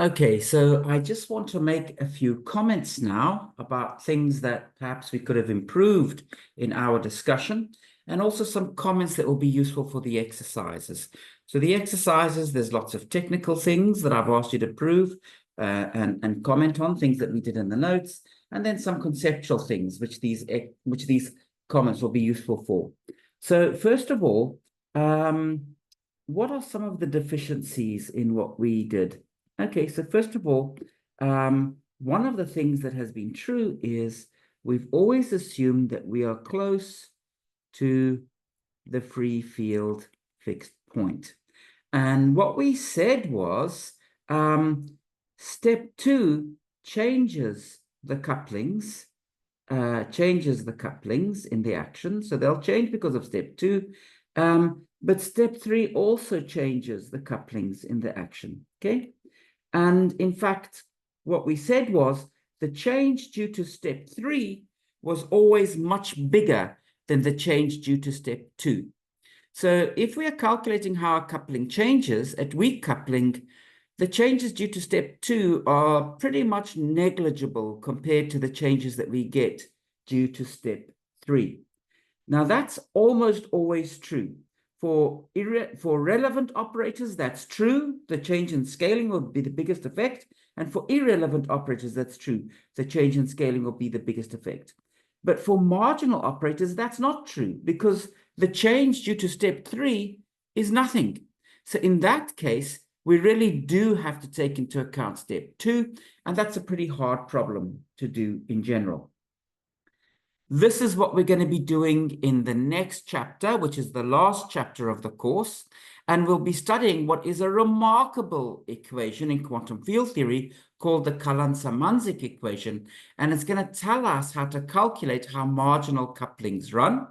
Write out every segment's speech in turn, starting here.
Okay, so I just want to make a few comments now about things that perhaps we could have improved in our discussion, and also some comments that will be useful for the exercises. So the exercises, there's lots of technical things that I've asked you to prove and comment on, things that we did in the notes, and then some conceptual things which these comments will be useful for. So first of all, what are some of the deficiencies in what we did? Okay, so first of all, one of the things that has been true is we've always assumed that we are close to the free field fixed point. And what we said was step 2 changes the couplings, in the action. So they'll change because of step 2. But step 3 also changes the couplings in the action, okay? And in fact, what we said was the change due to step 3 was always much bigger than the change due to step 2. So if we are calculating how a coupling changes at weak coupling, the changes due to step 2 are pretty much negligible compared to the changes that we get due to step 3. Now, that's almost always true. For relevant operators, that's true. The change in scaling will be the biggest effect. And for irrelevant operators, that's true. The change in scaling will be the biggest effect. But for marginal operators, that's not true because the change due to step 3 is nothing. So in that case, we really do have to take into account step 2, and that's a pretty hard problem to do in general. This is what we're going to be doing in the next chapter, which is the last chapter of the course, and we'll be studying what is a remarkable equation in quantum field theory called the Kalan-Samanzik equation, and it's going to tell us how to calculate how marginal couplings run,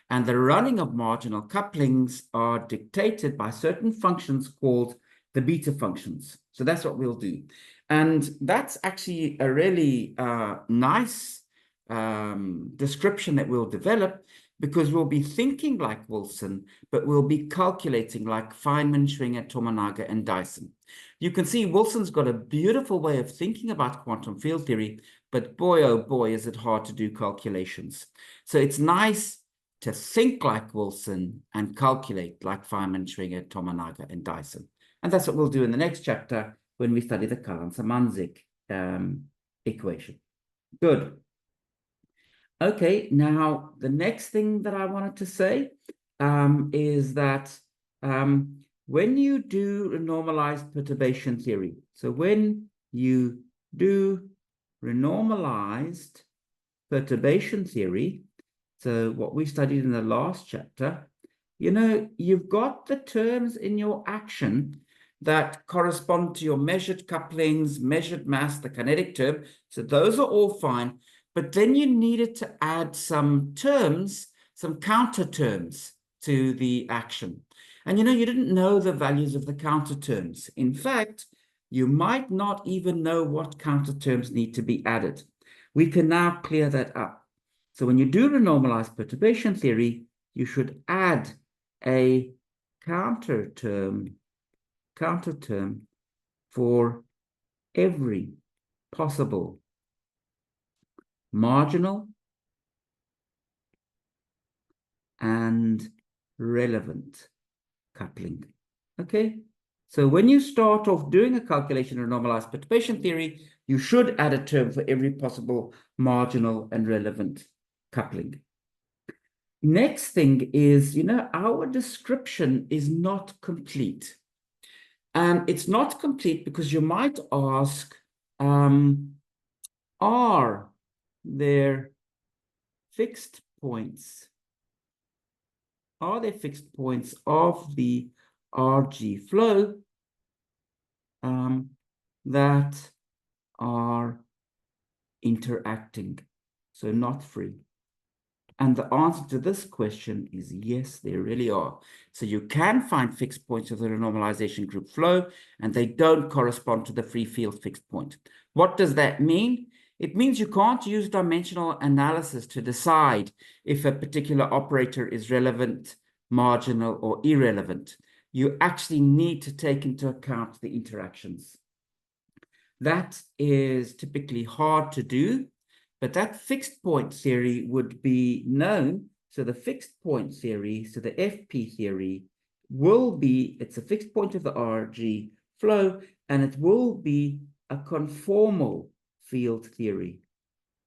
and the running of marginal couplings are dictated by certain functions called the beta functions. So that's what we'll do, and that's actually a really nice description that we'll develop, because we'll be thinking like Wilson, but we'll be calculating like Feynman, Schwinger, Tominaga, and Dyson. You can see Wilson's got a beautiful way of thinking about quantum field theory, but boy, oh boy, is it hard to do calculations. So it's nice to think like Wilson and calculate like Feynman, Schwinger, Tominaga, and Dyson. And that's what we'll do in the next chapter when we study the Kalan-Samanzik equation. Good. Okay, now the next thing that I wanted to say is that when you do renormalized perturbation theory, so when you do renormalized perturbation theory, so what we studied in the last chapter, you know, you've got the terms in your action that correspond to your measured couplings, measured mass, the kinetic term. So those are all fine. But then you needed to add some terms, some counter terms to the action. And you know, you didn't know the values of the counter terms. In fact, you might not even know what counter terms need to be added. We can now clear that up. So when you do renormalized perturbation theory, you should add a counter term for every possible marginal and relevant coupling. Okay, so when you start off doing a calculation of normalized perturbation theory, you should add a term for every possible marginal and relevant coupling. Next thing is, you know, our description is not complete. And it's not complete because you might ask, are there fixed points? Are there fixed points of the RG flow that are interacting, so not free? And the answer to this question is yes, there really are. So you can find fixed points of the renormalization group flow, and they don't correspond to the free field fixed point. What does that mean? It means you can't use dimensional analysis to decide if a particular operator is relevant, marginal, or irrelevant. You actually need to take into account the interactions. That is typically hard to do, but that fixed point theory would be known. So the fixed point theory, so the FP theory will be, it's a fixed point of the RG flow, and it will be a conformal field theory.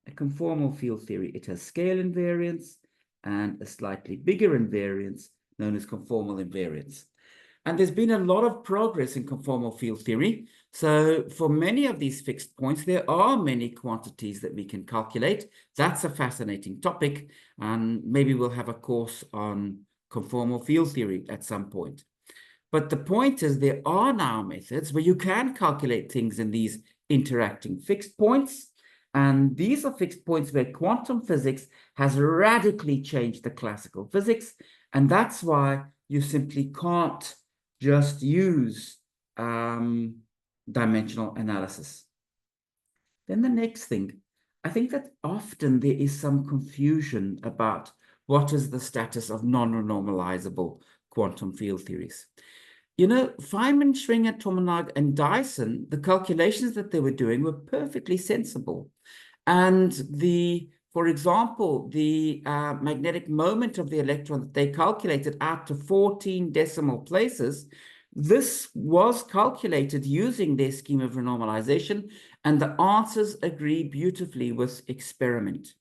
A conformal field theory. It has scale invariance and a slightly bigger invariance known as conformal invariance. And there's been a lot of progress in conformal field theory. So for many of these fixed points, there are many quantities that we can calculate. That's a fascinating topic. And maybe we'll have a course on conformal field theory at some point. But the point is there are now methods where you can calculate things in these interacting fixed points. And these are fixed points where quantum physics has radically changed the classical physics. And that's why you simply can't just use dimensional analysis. Then the next thing, I think that often there is some confusion about what is the status of non-renormalizable quantum field theories. You know, Feynman, Schwinger, Tominaga, and Dyson, the calculations that they were doing were perfectly sensible. And for example, the magnetic moment of the electron that they calculated out to 14 decimal places, this was calculated using their scheme of renormalization, and the answers agree beautifully with experiment.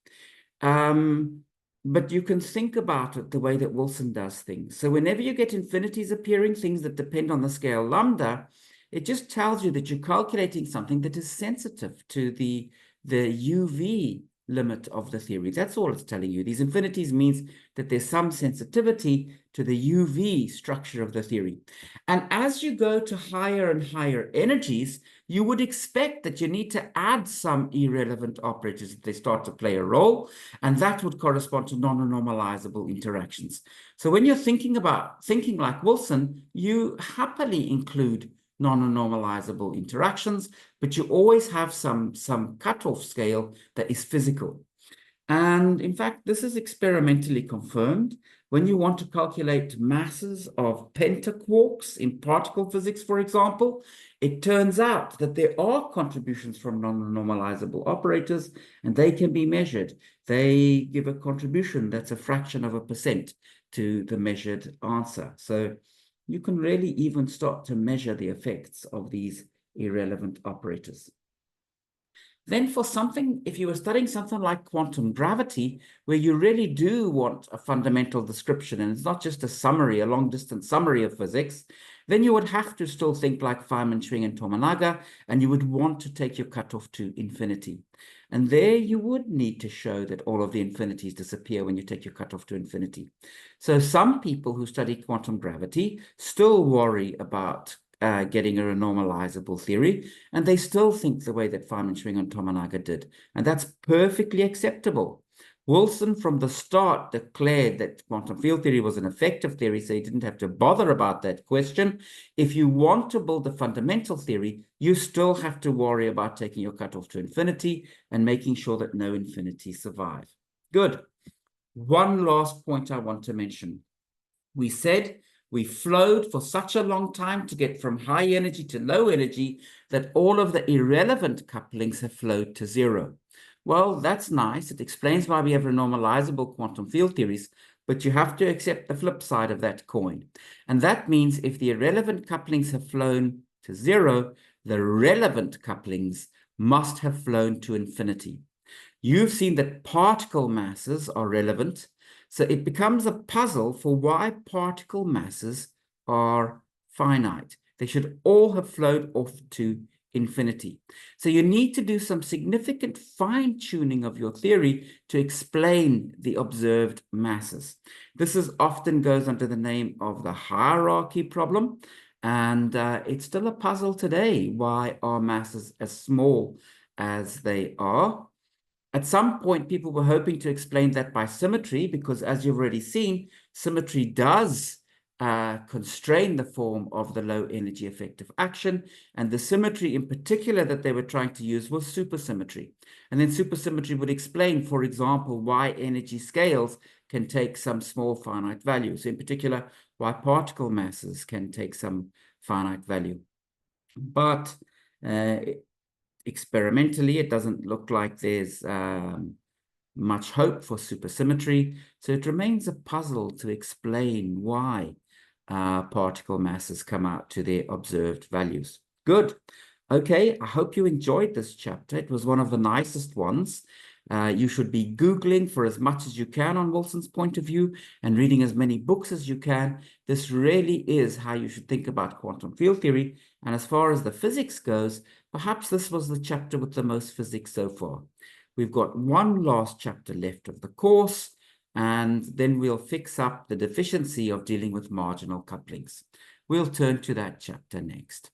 But you can think about it the way that Wilson does things. So whenever you get infinities appearing, things that depend on the scale lambda, it just tells you that you're calculating something that is sensitive to the UV limit of the theory. That's all it's telling you. These infinities means that there's some sensitivity to the UV structure of the theory. And as you go to higher and higher energies, you would expect that you need to add some irrelevant operators if they start to play a role, and that would correspond to non-normalizable interactions. So when you're thinking like Wilson, you happily include non-normalizable interactions, but you always have some cutoff scale that is physical. And in fact, this is experimentally confirmed. When you want to calculate masses of pentaquarks in particle physics, for example, it turns out that there are contributions from non-normalizable operators, and they can be measured. They give a contribution that's a fraction of a percent to the measured answer. So you can really even start to measure the effects of these irrelevant operators. Then for something, if you were studying something like quantum gravity, where you really do want a fundamental description, and it's not just a summary, a long-distance summary of physics, then you would have to still think like Feynman, Schwinger, and Tominaga, and you would want to take your cutoff to infinity. And there you would need to show that all of the infinities disappear when you take your cutoff to infinity. So some people who study quantum gravity still worry about getting a renormalizable theory, and they still think the way that Feynman, Schwinger, and Tominaga did, and that's perfectly acceptable. Wilson, from the start, declared that quantum field theory was an effective theory, so he didn't have to bother about that question. If you want to build a fundamental theory, you still have to worry about taking your cutoff to infinity and making sure that no infinities survive. Good. One last point I want to mention. We said we flowed for such a long time to get from high energy to low energy that all of the irrelevant couplings have flowed to zero. Well, that's nice. It explains why we have renormalizable quantum field theories, but you have to accept the flip side of that coin. And that means if the irrelevant couplings have flown to zero, the relevant couplings must have flown to infinity. You've seen that particle masses are relevant, so it becomes a puzzle for why particle masses are finite. They should all have flowed off to infinity. So you need to do some significant fine-tuning of your theory to explain the observed masses. This often goes under the name of the hierarchy problem, and it's still a puzzle today. Why are masses as small as they are? At some point, people were hoping to explain that by symmetry, because as you've already seen, symmetry does constrain the form of the low energy effective action. And the symmetry in particular that they were trying to use was supersymmetry. And then supersymmetry would explain, for example, why energy scales can take some small finite values, in particular, why particle masses can take some finite value. But experimentally, it doesn't look like there's much hope for supersymmetry. So it remains a puzzle to explain why particle masses come out to their observed values. Good. Okay, I hope you enjoyed this chapter. It was one of the nicest ones. You should be Googling for as much as you can on Wilson's point of view and reading as many books as you can. This really is how you should think about quantum field theory. And as far as the physics goes, perhaps this was the chapter with the most physics so far. We've got one last chapter left of the course, and then we'll fix up the deficiency of dealing with marginal couplings. We'll turn to that chapter next.